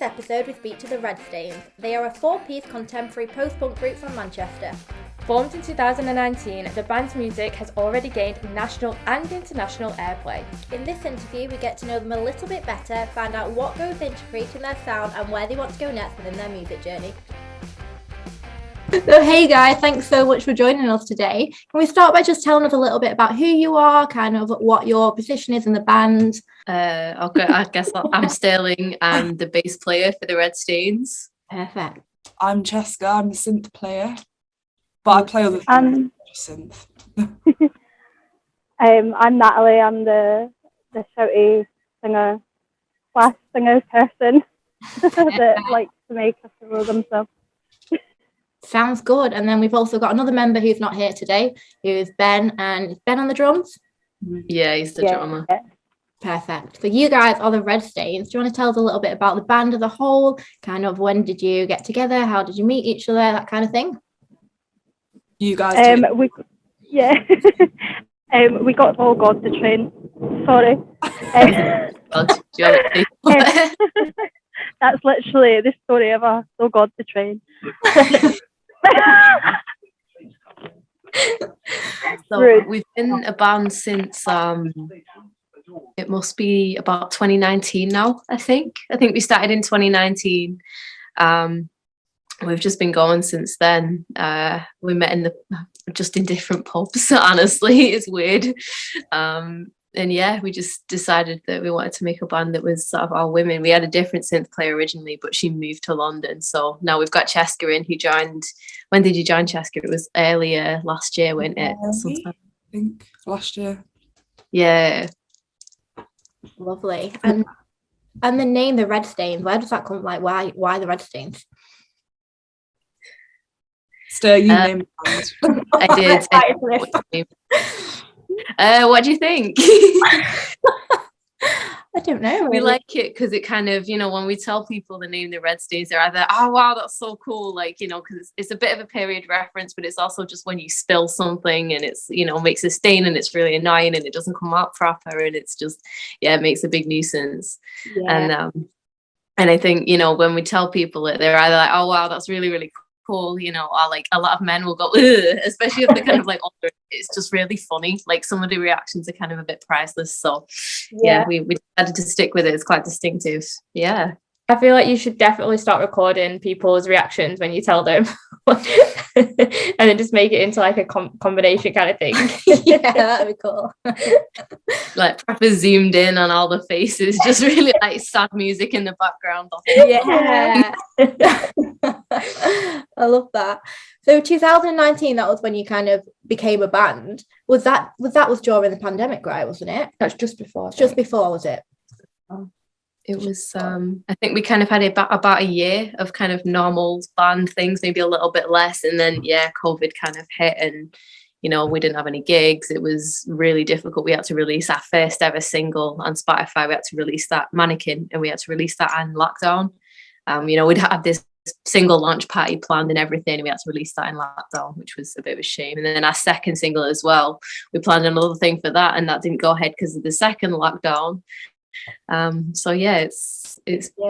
episode we speak to the Red Stains. They are a four-piece contemporary post-punk group from Manchester. Formed in 2019, the band's music has already gained national and international airplay. In this interview, we get to know them a little bit better, find out what goes into creating their sound and where they want to go next within their music journey. So hey guys, thanks so much for joining us today. Can we start by just telling us a little bit about who you are, kind of what your position is in the band? Okay, I guess I'm Sterling. I'm the bass player for the Red Stains. Perfect. I'm Cheska. I'm the synth player, but I play other things. Synth. I'm Natalie. I'm the shouty singer / singer person that likes to make a fool of themselves. Sounds good. And then we've also got another member who's not here today, who is Ben, and is Ben on the drums? Yeah, he's the drummer. Yeah. Perfect. So you guys are the Red Stains. Do you want to tell us a little bit about the band as a whole? Kind of when did you get together? How did you meet each other? That kind of thing. You guys do. We got all God to train. Sorry. That's literally the story of us. Oh God to train. So we've been a band since it must be about 2019 now. I think we started in 2019. We've just been going since then. We met just in different pubs. Honestly, it's weird. And yeah, we just decided that we wanted to make a band that was sort of all women. We had a different synth player originally, but she moved to London. So now we've got Cheska in, who joined. When did you join, Cheska? It was earlier last year, wasn't it? I think last year. Yeah. Lovely. And the name, the Red Stains, where does that come? Like, why the Red Stains? Still, you named the band. I did. What do you think? I don't know. Really. We like it because it kind of, when we tell people the name the Red Stains, they're either, oh wow, that's so cool, like, because it's a bit of a period reference, but it's also just when you spill something and it's, makes a stain and it's really annoying and it doesn't come out proper and it's just, it makes a big nuisance. Yeah. And I think, when we tell people it, they're either like, oh wow, that's really, really cool, or like a lot of men will go, ugh, especially if they're kind of like older. It's just really funny. Like some of the reactions are kind of a bit priceless. So yeah, we decided to stick with it. It's quite distinctive. Yeah. I feel like you should definitely start recording people's reactions when you tell them and then just make it into like a combination kind of thing. Yeah, that'd be cool. Like proper zoomed in on all the faces, just really like sad music in the background. Yeah. I love that. So 2019, that was when you kind of became a band. Was during the pandemic, right? Wasn't it? That's just before. Just before, was it? It was, I think we kind of had about a year of kind of normal band things, maybe a little bit less. And then, COVID kind of hit and, we didn't have any gigs. It was really difficult. We had to release our first ever single on Spotify. We had to release that, Mannequin, and we had to release that in lockdown. We'd had this single launch party planned and everything. We had to release that in lockdown, which was a bit of a shame. And then our second single as well, we planned another thing for that and that didn't go ahead because of the second lockdown. So it's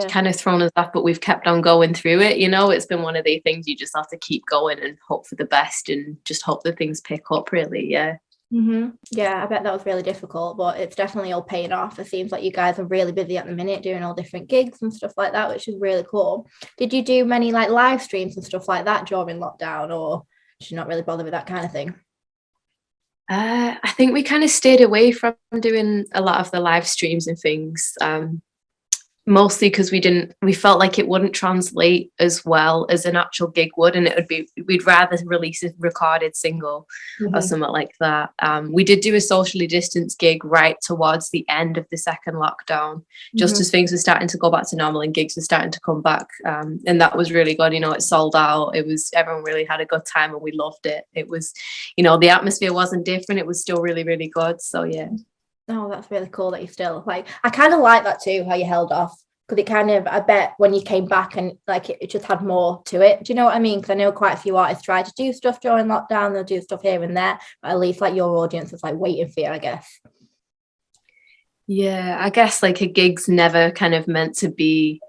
kind of thrown us off, but we've kept on going through it. It's been one of the things you just have to keep going and hope for the best and just hope that things pick up, really. Yeah. Mm-hmm. Yeah, I bet that was really difficult, but it's definitely all paying off. It seems like you guys are really busy at the minute doing all different gigs and stuff like that, which is really cool. Did you do many like live streams and stuff like that during lockdown, or did you not really bother with that kind of thing? I think we kind of stayed away from doing a lot of the live streams and things, mostly because we felt like it wouldn't translate as well as an actual gig would, and we'd rather release a recorded single or something like that. We did do a socially distanced gig right towards the end of the second lockdown, just as things were starting to go back to normal and gigs were starting to come back, and that was really good. It sold out. Everyone really had a good time and we loved it. It was, the atmosphere wasn't different. It was still really, really good. So yeah. Oh, that's really cool that you still like. I kind of like that too, how you held off, because it kind of, I bet when you came back and like it just had more to it. Do you know what I mean? Because I know quite a few artists try to do stuff during lockdown. They'll do stuff here and there, but at least like your audience is like waiting for you, I guess. Yeah, I guess like a gig's never kind of meant to be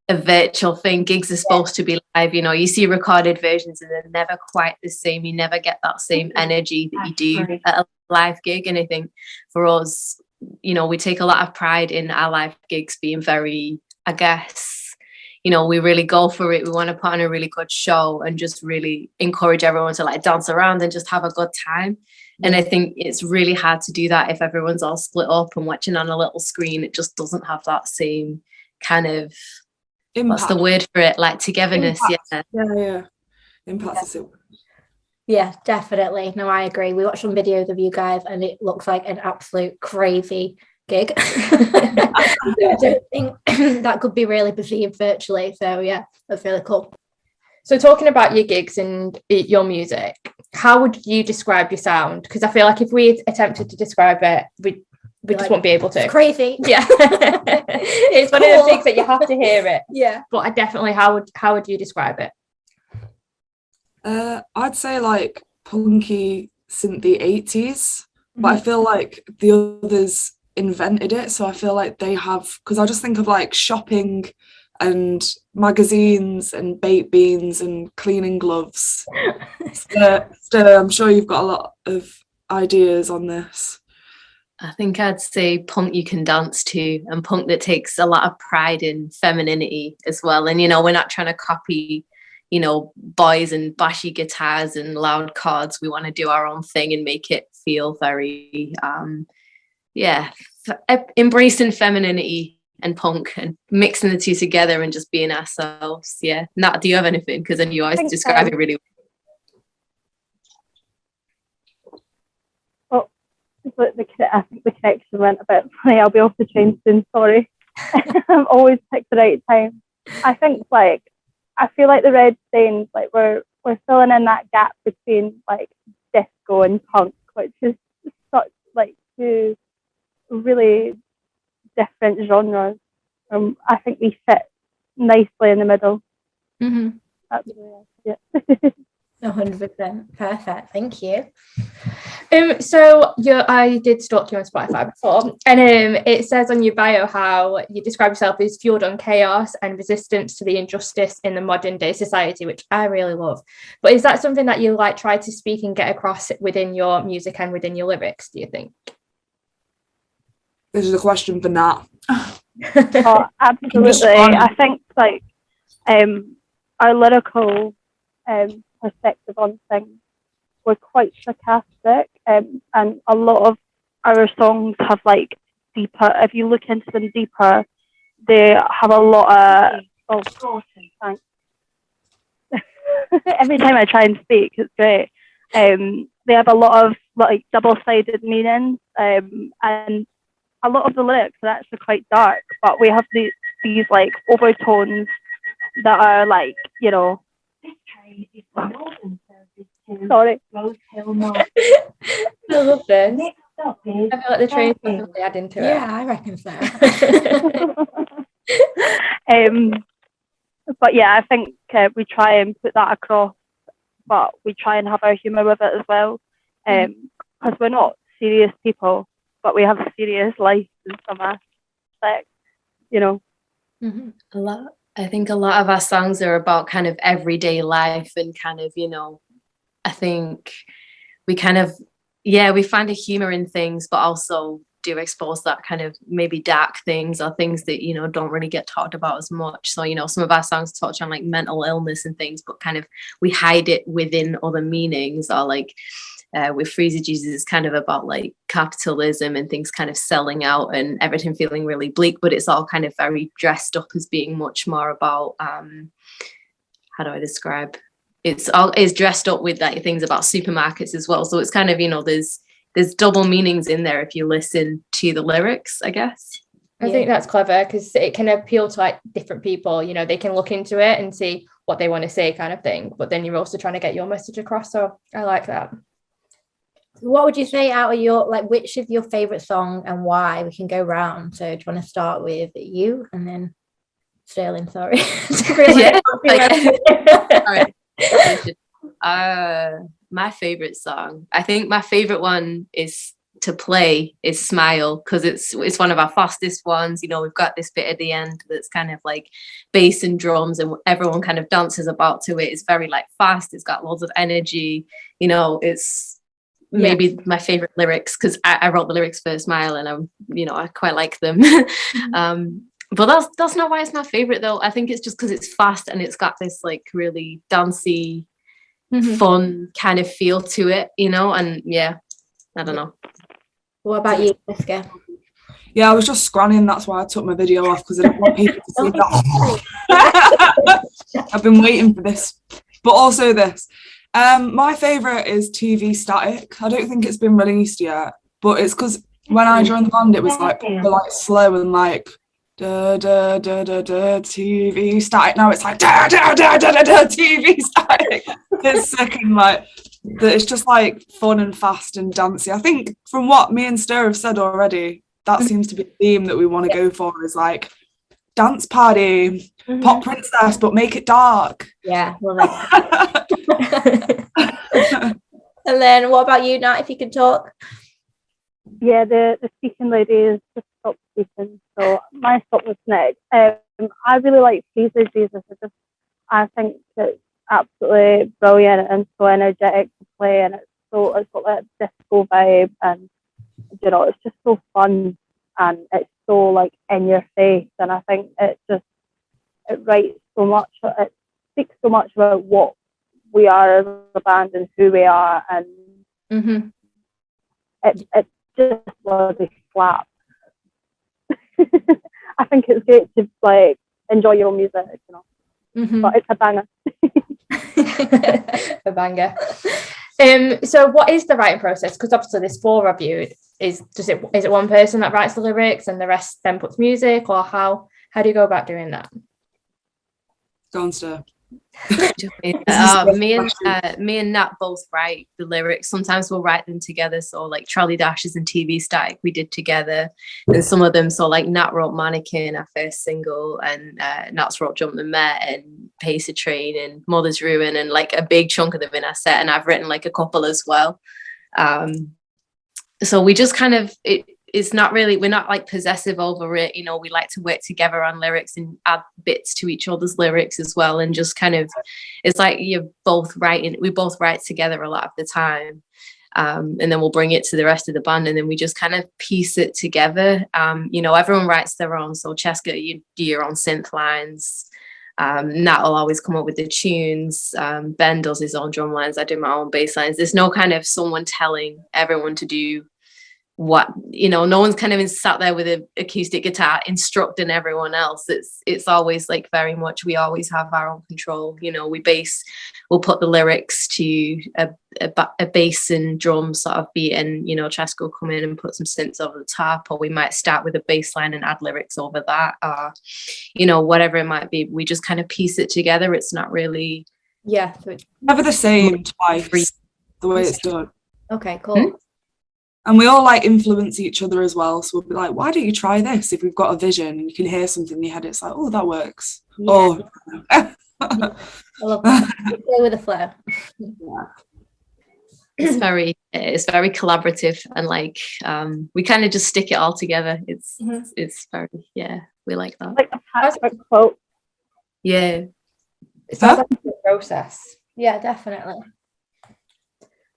a virtual thing. Gigs are supposed to be live, you know, you see recorded versions and they're never quite the same. You never get that same energy that you do at a live gig. And I think for us, you know, we take a lot of pride in our live gigs being very, I guess, you know, we really go for it. We want to put on a really good show and just really encourage everyone to like dance around and just have a good time. And I think it's really hard to do that if everyone's all split up and watching on a little screen. It just doesn't have that same kind of impact. What's the word for it? Like togetherness. Impact. Yeah. Impact is it. Yeah, definitely. No, I agree. We watched some videos of you guys and it looks like an absolute crazy gig. I don't think that could be really perceived virtually. So yeah, that's really cool. So talking about your gigs and your music, how would you describe your sound? Because I feel like if we attempted to describe it, we just won't be able to. It's crazy. Yeah. It's one of the things that you have to hear it. Yeah. But I definitely, how would you describe it? I'd say like punky synthy 80s, but I feel like the others invented it. So I feel like they have, because I just think of like shopping and magazines and baked beans and cleaning gloves. So I'm sure you've got a lot of ideas on this. I think I'd say punk you can dance to, and punk that takes a lot of pride in femininity as well. And, you know, we're not trying to copy, you know, boys and bashy guitars and loud chords. We want to do our own thing and make it feel very, embracing femininity and punk and mixing the two together and just being ourselves. Yeah. Nat, do you have anything? Because then you always describe it really well. I think the connection went a bit funny. I'll be off the train soon, sorry. I've always picked the right time. I think like, I feel like the Red Stains, like we're filling in that gap between like disco and punk, which is such like two really different genres. I think we fit nicely in the middle. Mm-hmm. That's yeah. 100%. Perfect. Thank you. So I did stalk you on Spotify before, and it says on your bio how you describe yourself as fueled on chaos and resistance to the injustice in the modern day society, which I really love. But is that something that you like try to speak and get across within your music and within your lyrics, do you think? This is a question for Nat. Oh, absolutely. I think like our lyrical perspective on things, we're quite sarcastic, and a lot of our songs have like deeper, if you look into them deeper, they have a lot of thanks. Every time I try and speak, it's great. They have a lot of like double-sided meanings, and a lot of the lyrics are actually quite dark, but we have these like overtones that are like, you know, sorry. I love this. I feel like the train is definitely adding to it. Yeah, I reckon so. But yeah, I think we try and put that across, but we try and have our humour with it as well, because we're not serious people, but we have a serious life in some aspects, you know. Mm-hmm. I think a lot of our songs are about kind of everyday life and kind of, you know, I think we kind of, we find a humor in things, but also do expose that kind of maybe dark things or things that, you know, don't really get talked about as much. So, you know, some of our songs touch on like mental illness and things, but kind of we hide it within other meanings, or like with Freezy Jesus is kind of about like capitalism and things kind of selling out and everything feeling really bleak, but it's all kind of very dressed up as being much more about how do I describe, it's dressed up with like things about supermarkets as well. So it's kind of, you know, there's double meanings in there if you listen to the lyrics, I guess. I think that's clever because it can appeal to like different people, you know, they can look into it and see what they want to say kind of thing, but then you're also trying to get your message across. So I like that. What would you say out of your, like, which is your favorite song and why? We can go round. So do you want to start with you and then Sterling? Sorry. My favorite song, I think my favorite one is to play is Smile, because it's one of our fastest ones. You know, we've got this bit at the end that's kind of like bass and drums, and everyone kind of dances about to it. It's very like fast, it's got loads of energy. You know, it's maybe my favorite lyrics, because I wrote the lyrics for Smile, and I quite like them. But that's not why it's my favorite though. I think it's just because it's fast and it's got this like really dancey, fun kind of feel to it, you know. And yeah, I don't know. What about you, Jessica? Yeah, I was just scranning. That's why I took my video off, because I didn't want people to see that. I've been waiting for this, but also this. My favorite is TV Static. I don't think it's been released yet, but it's because when I joined the band, it was like slow and like da da da da da TV Static. Now it's like da da da da da da TV Static. It's sick, and like it's just like fun and fast and dancey. I think from what me and Stir have said already, that seems to be the theme that we want to go for, is like dance party, pop princess, but make it dark. Yeah, love it. And then what about you, Nat, if you can talk? Yeah, the speaking lady is just stopped speaking, so my stop was next. I really like Freezer Jesus. I think it's absolutely brilliant and so energetic to play, and it's got that disco vibe, and you know, it's just so fun, and it's so like in your face, and I think it writes so much, it speaks so much about what we are as a band and who we are, and it just bloody slaps. I think it's great to like enjoy your own music, you know, but it's a banger. A banger. So what is the writing process? Because obviously there's 4 of you. Is it one person that writes the lyrics and the rest then puts music, or how do you go about doing that? Go on, Stir. Me and Nat both write the lyrics. Sometimes we'll write them together. So like Trolley Dashes and TV Static we did together, and some of them, so like Nat wrote Mannequin, our first single, and Nat's wrote Jump the Met and Pacer Train and Mother's Ruin, and like a big chunk of them in our set, and I've written like a couple as well. So we just kind of it's not really, we're not like possessive over it, you know. We like to work together on lyrics and add bits to each other's lyrics as well, and just kind of, it's like we both write together a lot of the time, and then we'll bring it to the rest of the band, and then we just kind of piece it together. You know, everyone writes their own, so Cheska, you do your own synth lines, Nat will always come up with the tunes, Ben does his own drum lines, I do my own bass lines. There's no kind of someone telling everyone to do what, you know, no one's kind of sat there with an acoustic guitar instructing everyone else. It's always like very much, we always have our own control, you know. We'll put the lyrics to a bass and drum sort of beat, and you know, Cheska will come in and put some synths over the top, or we might start with a bass line and add lyrics over that, or you know, whatever it might be. We just kind of piece it together. It's not really so it's never the same twice, the way it's done. okay, cool. And we all like influence each other as well. So we'll be like, why don't you try this? If we've got a vision and you can hear something in your head, it's like, oh, that works. Yeah. I love that. Play with the flow. It's very collaborative, and like we kind of just stick it all together. It's very, we like that. Like a patchwork quote. Yeah. It sounds like a good process. Yeah, definitely.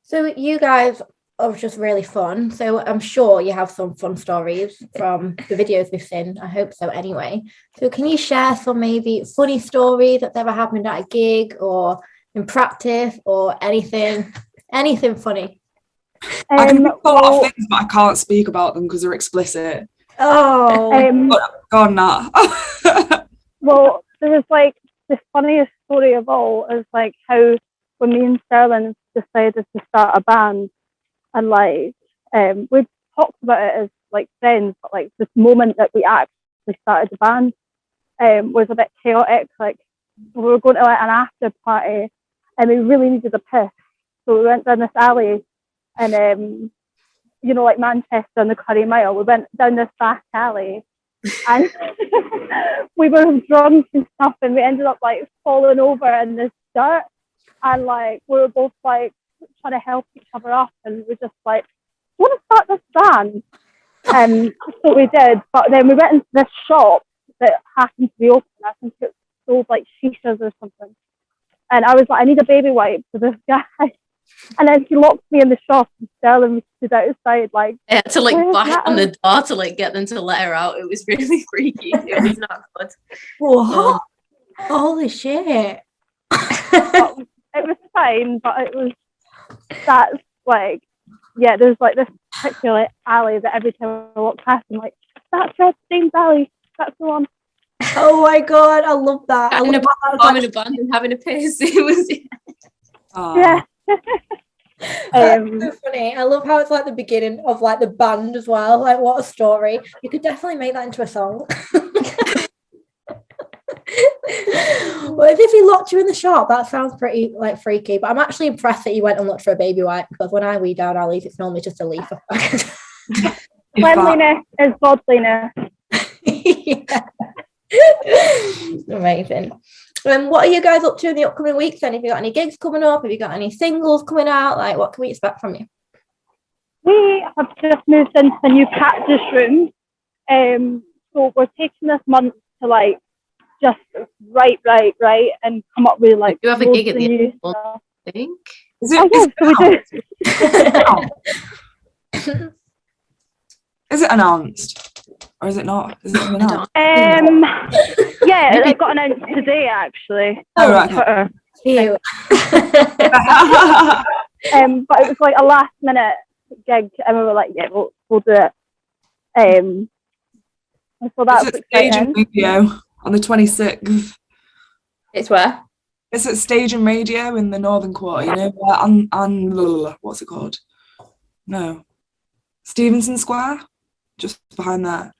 So you guys are just really fun. So I'm sure you have some fun stories from the videos we've seen. I hope so anyway. So can you share some maybe funny stories that's ever happened at a gig or in practice or anything funny? I can think of a lot of things, but I can't speak about them because they're explicit. Go on, Nat. Well, there was like the funniest story of all is like how when me and Sterling decided to start a band, and like we'd talked about it as like friends, but like this moment that we actually started the band was a bit chaotic. Like we were going to like an after party and we really needed a piss, so we went down this alley, and you know, like Manchester and the Curry Mile, we went down this back alley and we were drunk and stuff, and we ended up like falling over in this dirt, and like we were both like trying to help each other up, and we just like want to start this band? So we did, but then we went into this shop that happened to be open. I think it sold like shishas or something. And I was like, I need a baby wipe for this guy. And then he locked me in the shop and selling me stood outside like. I had to like "Where's bash on the Natalie?" door to like get them to let her out. It was really freaky. It was not good. What? Holy shit. But it was fine, but it was, that's like, yeah, there's like this particular alley that every time I walk past, I'm like, that's Red Stain's alley. That's the one. Oh my god, I love that. I Having love a that. performing a band and having a piss. It was Yeah. That's so funny. I love how it's like the beginning of like the band as well. Like, what a story. You could definitely make that into a song. Well, if he locked you in the shop, that sounds pretty like freaky. But I'm actually impressed that you went and looked for a baby wipe, because when I wee down our leaf, it's normally just a leaf. Cleanliness is godliness. Yeah. Amazing. What are you guys up to in the upcoming weeks then? Have you got any gigs coming up? Have you got any singles coming out? Like, what can we expect from you? We have just moved into a new practice room. So we're taking this month to like just write and come up with like you have a loads gig at of the new end of stuff. I think. Is Oh, it, yes, so we do. is it announced? Or is it not? Is it coming out? Yeah, it got announced today actually. Oh, on right. Twitter. Cute. But it was like a last minute gig, and we were like, yeah, we'll do it. And so that's It's at Stage and exciting. Radio on the 26th. It's where? It's at Stage and Radio in the Northern Quarter, you know, what's it called? No. Stevenson Square, just behind there.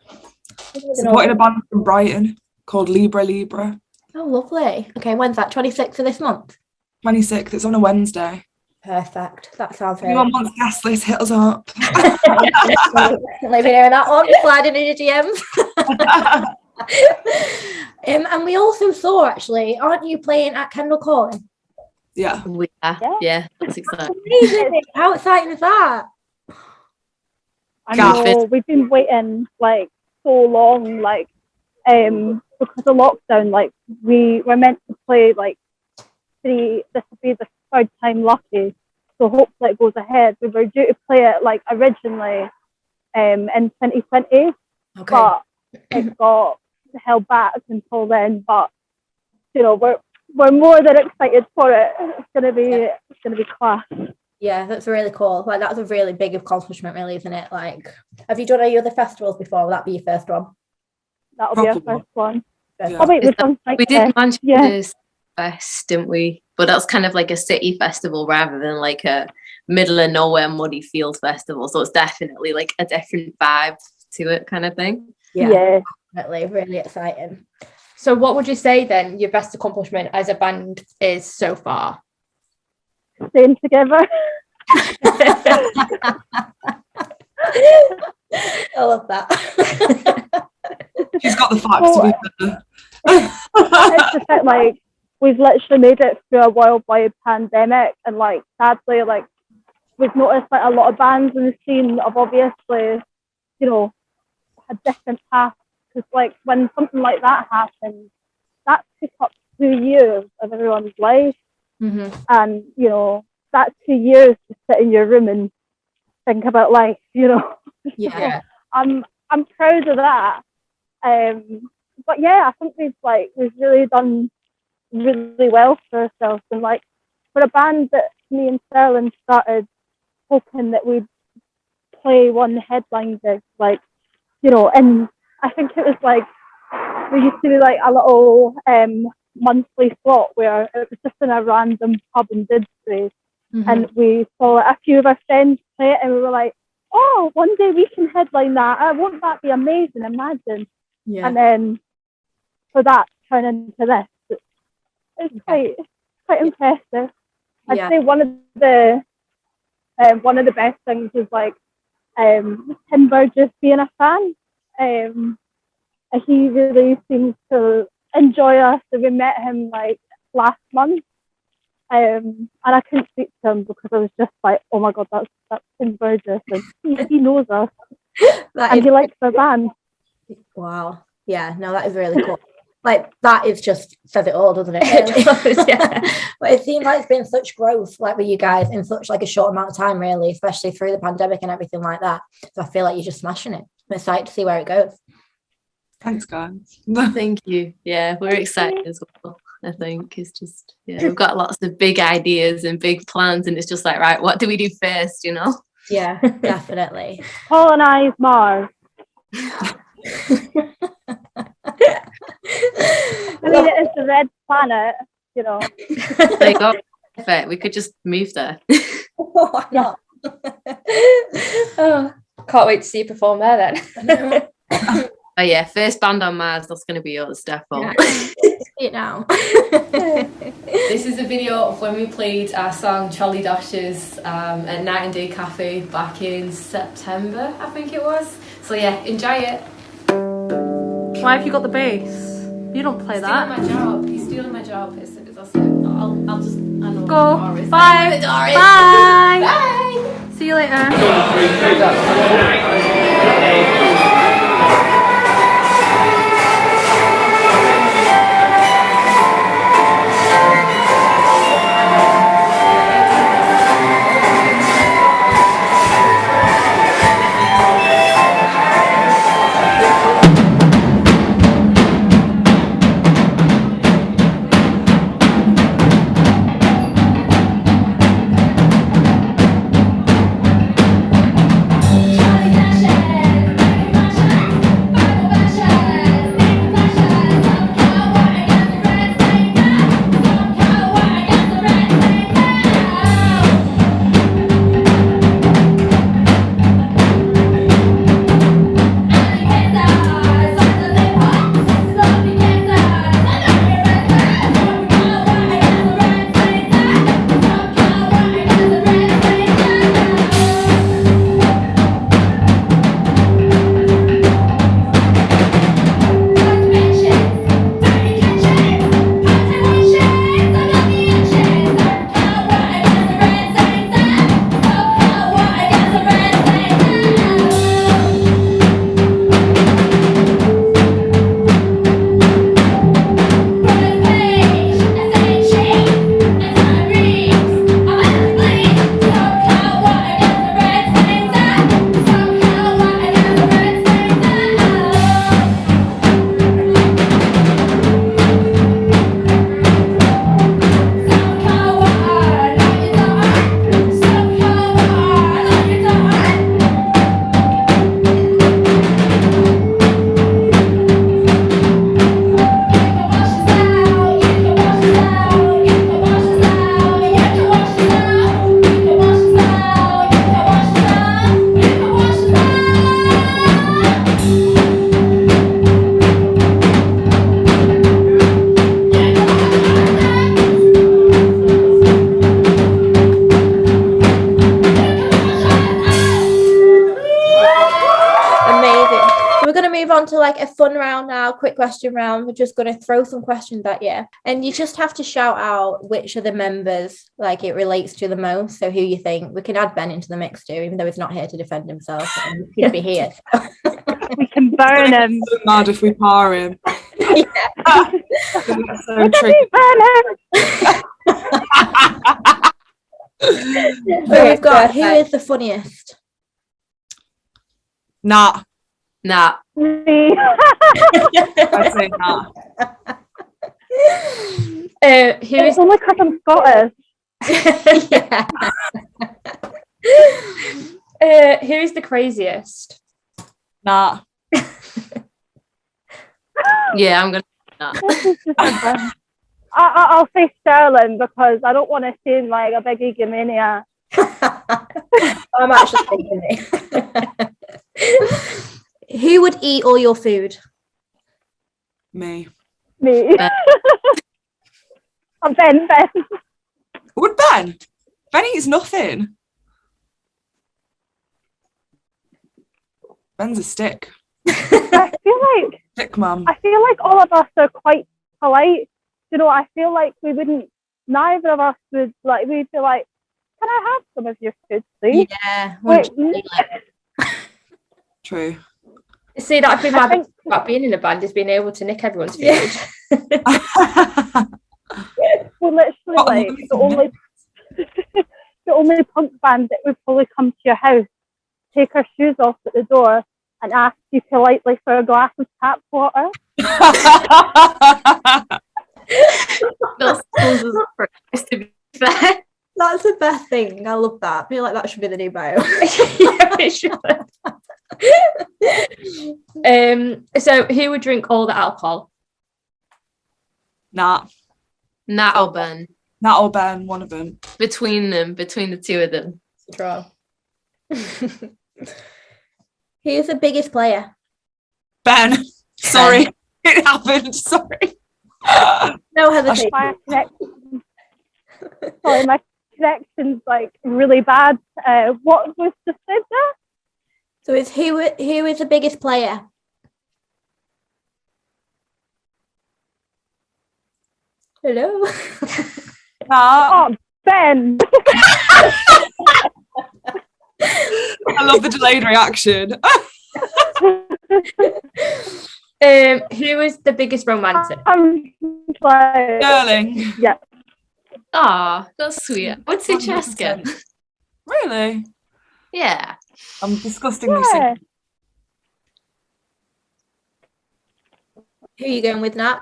Supporting a band from Brighton called Libra. Oh, lovely. Okay, when's that? 26th of this month? 26th, it's on a Wednesday. Perfect. That sounds If really anyone wants guest list, hit us up. Definitely been hearing that one. Sliding in your DMs. And we also saw, actually, aren't you playing at Kendall Calling? Yeah. Yeah, that's exciting. Amazing. How exciting is that? I Gaff know we've been waiting like so long, like because of lockdown, like we were meant to play like this would be the third time lucky, so hopefully it goes ahead. We were due to play it like originally in 2020, Okay. but it got held back until then. But you know, we're more than excited for it. It's gonna be class. Yeah, that's really cool. Like, that's a really big accomplishment, really, isn't it? Like, have you done any other festivals before? Will that be your first one? That'll be our Probably. first one. Yeah. Oh wait, we've done like We did Manchester yeah. Fest, didn't we? But that's kind of like a city festival rather than like a middle of nowhere muddy field festival. So it's definitely like a different vibe to it, kind of thing. Yeah. Definitely. Really exciting. So what would you say then your best accomplishment as a band is so far? Staying together. I love that. She's got the facts to be better. It's just that like we've literally made it through a worldwide pandemic, and like sadly, like we've noticed that a lot of bands in the scene have obviously, you know, had different paths, because like when something like that happens, that took up 2 years of everyone's life. Mm-hmm. And you know, that's 2 years to sit in your room and think about life, you know. Yeah. I'm proud of that. But yeah, I think we've really done really well for ourselves, and like for a band that me and Sterling started hoping that we'd play one headline gig, like, you know, and I think it was like we used to do like a little monthly slot where it was just in a random pub in Didsbury. Mm-hmm. And we saw a few of our friends play it, and we were like, oh, one day we can headline that. Won't that be amazing? Imagine. Yeah. And then for that turn into this, it's quite impressive. I'd say one of the best things is like Tim Burgess being a fan. He really seems to enjoy us. So we met him like last month. And I couldn't speak to him because I was just like, oh my god, that's Tim Burgess, and he knows us, and he likes our band. Wow. Yeah, no, that is really cool. Like, that is just says it all, doesn't it? Really? Yeah. But it seems like it's been such growth, like with you guys, in such like a short amount of time, really, especially through the pandemic and everything like that. So I feel like you're just smashing it. I'm excited to see where it goes. Thanks, guys. Thank you. Yeah, we're excited as well. I think it's just, yeah, we've got lots of big ideas and big plans, and it's just like, right, what do we do first, you know? Yeah, definitely. Colonize Mars. I mean, it is the red planet, you know. There you go. Perfect. We could just move there. Why not? Oh, can't wait to see you perform there then. Oh yeah, first band on Mars, that's going to be yours, Defo. Yeah. See it now. This is a video of when we played our song Charlie Dashes at Night and Day Cafe back in September, I think it was. So yeah, enjoy it. Why have you got the bass? You don't play that. Stealing my job. He's stealing my job. That's it. I'll just... I know Go. what the door is. Bye. I know the door is. Bye. Bye. See you later. On to like a fun round now, quick question round. We're just going to throw some questions at you, and you just have to shout out which of the members like it relates to the most. So who you think. We can add Ben into the mix too, even though he's not here to defend himself. He'd be here. We can burn him. So mad if we par him. Yeah. So tricky. So we've got who is the funniest? Nah. Nah. Me. I'd say nah. Who is It's only because I'm Scottish. Yeah. who is the craziest? Nah. Yeah, I'm going to nah. This is just a bit- I'll say Sterling because I don't want to seem like a big egomaniac. I'm actually thinking it. Who would eat all your food? Me. Me. I'm Ben. Would Ben? Ben eats nothing. Ben's a stick. I Stick mum. feel like all of us are quite polite. You know, I feel like we wouldn't neither of us would like. We'd be like, "Can I have some of your food, please?" Yeah. Wait, True. See, that'd be I my think- best about being in a band, is being able to nick everyone's food. Yeah. We're literally like the only punk band that would probably come to your house, take our shoes off at the door, and ask you politely for a glass of tap water. That sounds as to be fair. That's the best thing. I love that. I feel like that should be the new bio. Yeah, it should. So who would drink all the alcohol? Nat Nat or Ben. Nat or Ben, one of them. Between the two of them. Draw. Who's the biggest player? Ben. Sorry. It happened. Sorry. No hesitation. My connection's like really bad. What was just said there? So it's who is the biggest player? Hello. Nat. Oh, Ben. I love the delayed reaction. Who is the biggest romantic? I'm like, Sterling. yeah. Ah, that's sweet. I would say Cheska. Really? Yeah. I'm disgustingly Yeah. sick. Who are you going with, Nat?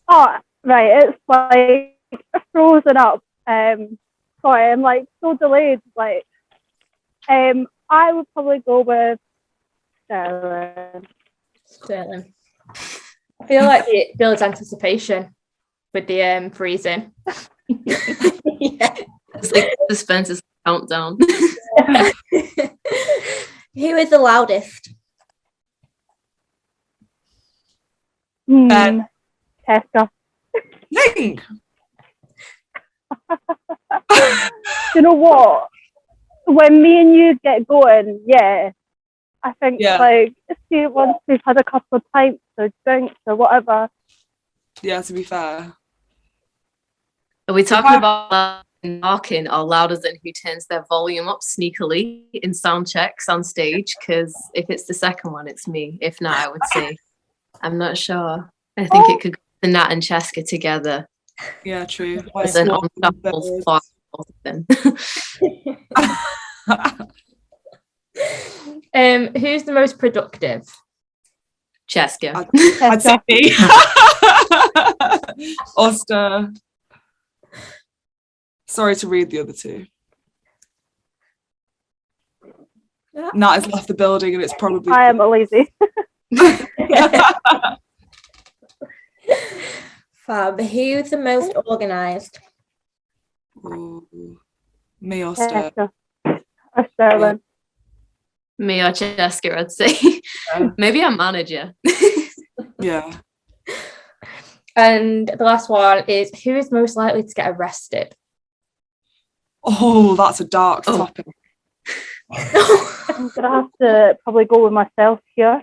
Oh, right. It's like frozen up. Sorry, I'm like so delayed. Like, I would probably go with Sterling. Sterling. I feel like it builds anticipation with the freezing. Yeah. It's like suspense countdown. Who is the loudest? Ben. Cheska. Think. You know what? When me and you get going, yeah, I think like see once we've had a couple of pints or drinks or whatever. Yeah, to be fair. Are we talking about knocking or louder than who turns their volume up sneakily in sound checks on stage? Because if it's the second one, it's me. If not, I would say I'm not sure. I think it could go to Nat and Cheska together. Yeah, true. As an unstoppable force of them. Who's the most productive? Cheska. I'd say me. Oster. Sorry to read the other two. Yeah. Nat has left the building and it's probably... I am a lazy. Fab. Who's the most organised? Ooh, me or Ster. Cheska. Or Sterling. Me or Cheska, I'd say. Yeah. Maybe a manager. Yeah. And the last one is who is most likely to get arrested? Oh, that's a dark topic. I'm gonna have to probably go with myself here.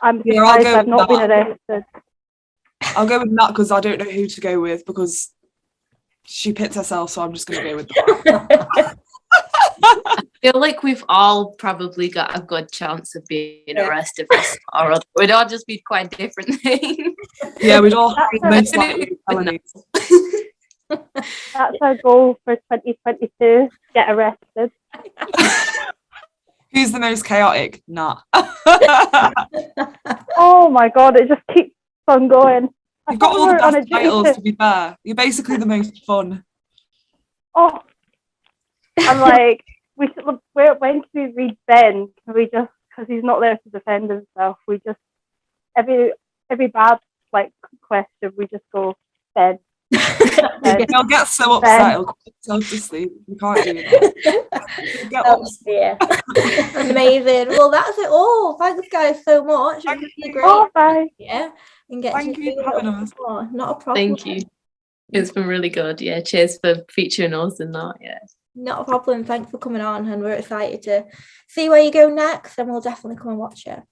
I'm Yeah, I'll surprised go I've with not been that. arrested. I'll go with Nat because I don't know who to go with because she picked herself, so I'm just going to go with that. I feel like we've all probably got a good chance of being arrested for some or other. We'd all just be quite different things. Yeah, we'd all have That's most likely felonies. That's our goal for 2022. Get arrested. Who's the most chaotic? Nat. Oh my god, it just keeps on going. I You've got thought all we the were on a best duty titles, to- to be fair. You're basically the most fun. Oh, I'm like, we should. When can we read Ben? Can we just, because he's not there to defend himself, we just every bad like question, we just go Ben. Ben. He'll get so upset, he'll put himself to sleep. You can't do that. He'll get upset. Yeah. Amazing. Well, that's it all. Thanks, guys, so much. It's really great. Oh, bye. Yeah. And get Thank to you do for it having us. more. Not a problem. Thank you. It's been really good. Yeah, cheers for featuring us and that. Yeah. Not a problem. Thanks for coming on, and we're excited to see where you go next, and we'll definitely come and watch it.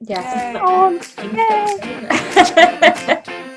Yeah. Oh, yay.